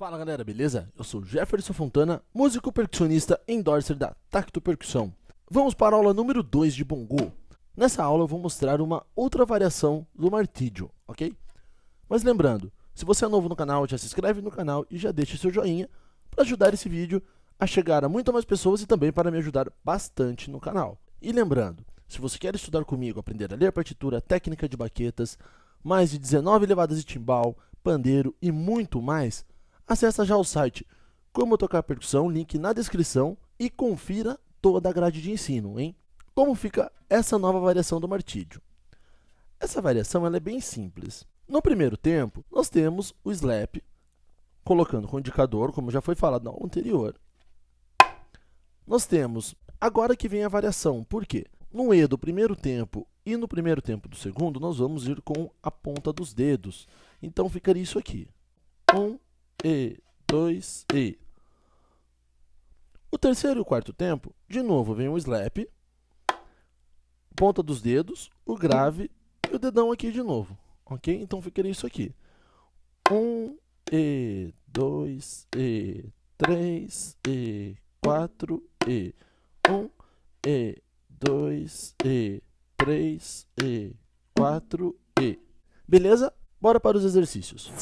Fala galera, beleza? Eu sou Jeferson Fontana, músico percussionista endorser da Tacto Percussão. Vamos para a aula número 2 de Bongô. Nessa aula eu vou mostrar uma outra variação do Martillo, ok? Mas lembrando, se você é novo no canal, já se inscreve no canal e já deixa seu joinha para ajudar esse vídeo a chegar a muito mais pessoas e também para me ajudar bastante no canal. E lembrando, se você quer estudar comigo, aprender a ler partitura, técnica de baquetas, mais de 19 levadas de timbal, pandeiro e muito mais, acessa já o site Como Tocar Percussão, link na descrição, e confira toda a grade de ensino, hein? Como fica essa nova variação do Martillo? Essa variação ela é bem simples. No primeiro tempo, nós temos o slap, colocando com o indicador, como já foi falado na aula anterior. Nós temos, agora que vem a variação, por quê? No E do primeiro tempo e no primeiro tempo do segundo, nós vamos ir com a ponta dos dedos. Então, ficaria isso aqui. 1, E, 2, E. O terceiro e o quarto tempo, de novo, vem o slap, ponta dos dedos, o grave e o dedão aqui de novo. Ok? Então, ficaria isso aqui. 1, E, 2, E, 3, E, 4, E. 1, E, 2, E, 3, E, 4, E. Beleza? Bora para os exercícios.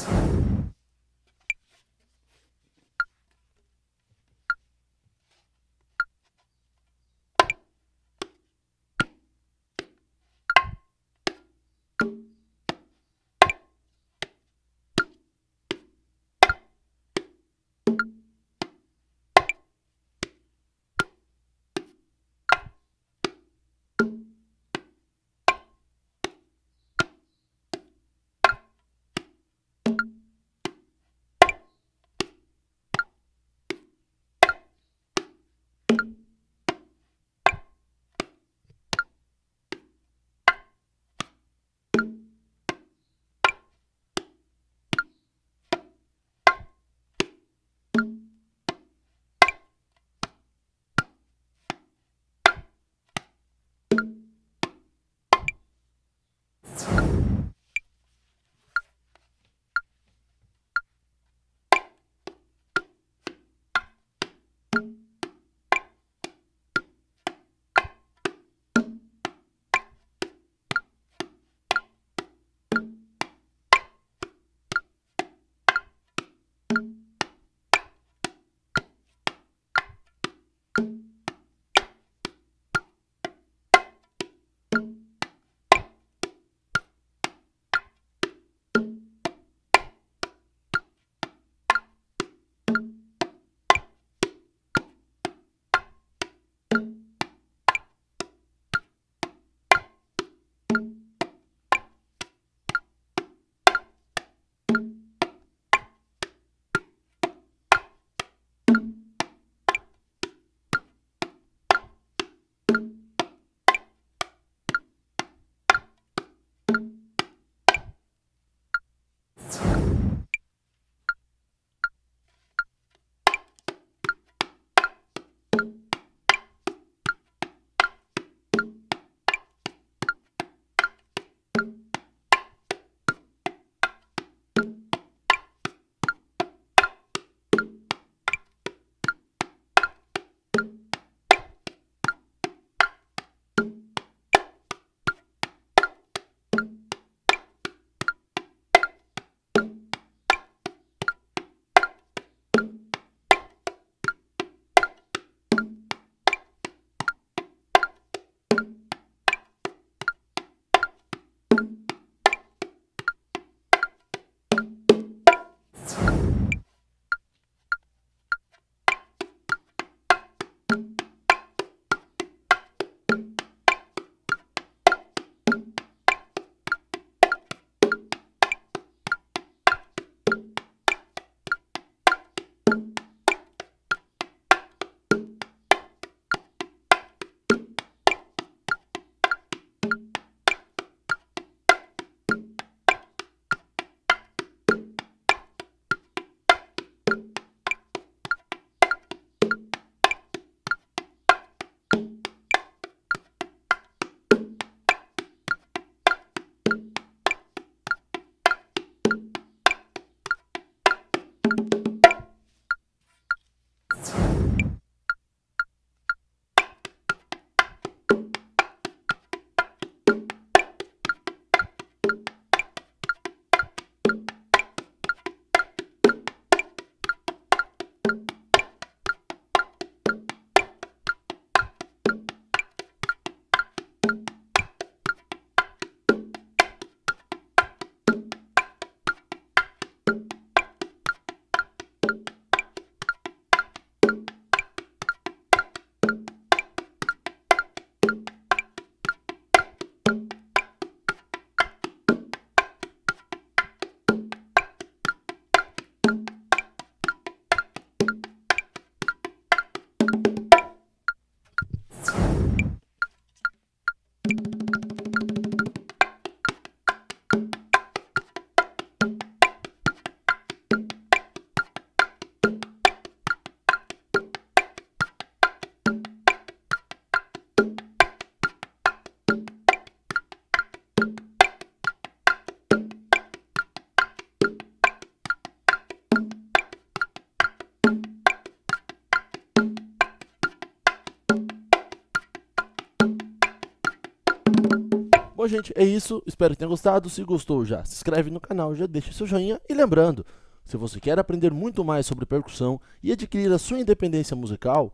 Bom, gente, é isso. Espero que tenham gostado. Se gostou, já se inscreve no canal, já deixa seu joinha. E lembrando, se você quer aprender muito mais sobre percussão e adquirir a sua independência musical,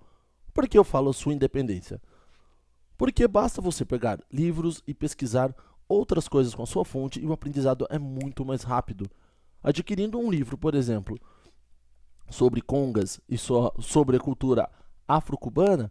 por que eu falo sua independência? Porque basta você pegar livros e pesquisar outras coisas com a sua fonte e o aprendizado é muito mais rápido. Adquirindo um livro, por exemplo, sobre congas e sobre a cultura afro-cubana,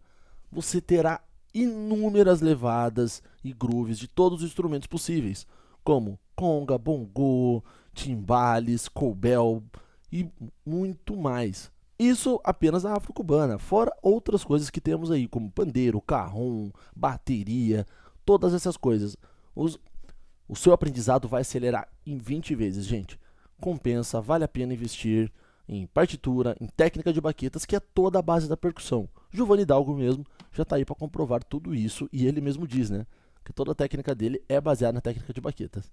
você terá inúmeras levadas e grooves de todos os instrumentos possíveis, como conga, bongô, timbales, cowbell e muito mais. Isso apenas a afro-cubana, fora outras coisas que temos aí, como pandeiro, carrom, bateria, todas essas coisas. O seu aprendizado vai acelerar em 20 vezes, gente. Compensa, vale a pena investir em partitura, em técnica de baquetas, que é toda a base da percussão. Giovanni Dalgo mesmo já está aí para comprovar tudo isso, e ele mesmo diz, né, que toda a técnica dele é baseada na técnica de baquetas.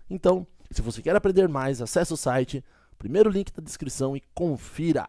Então, se você quer aprender mais, acesse o site, primeiro link na descrição e confira!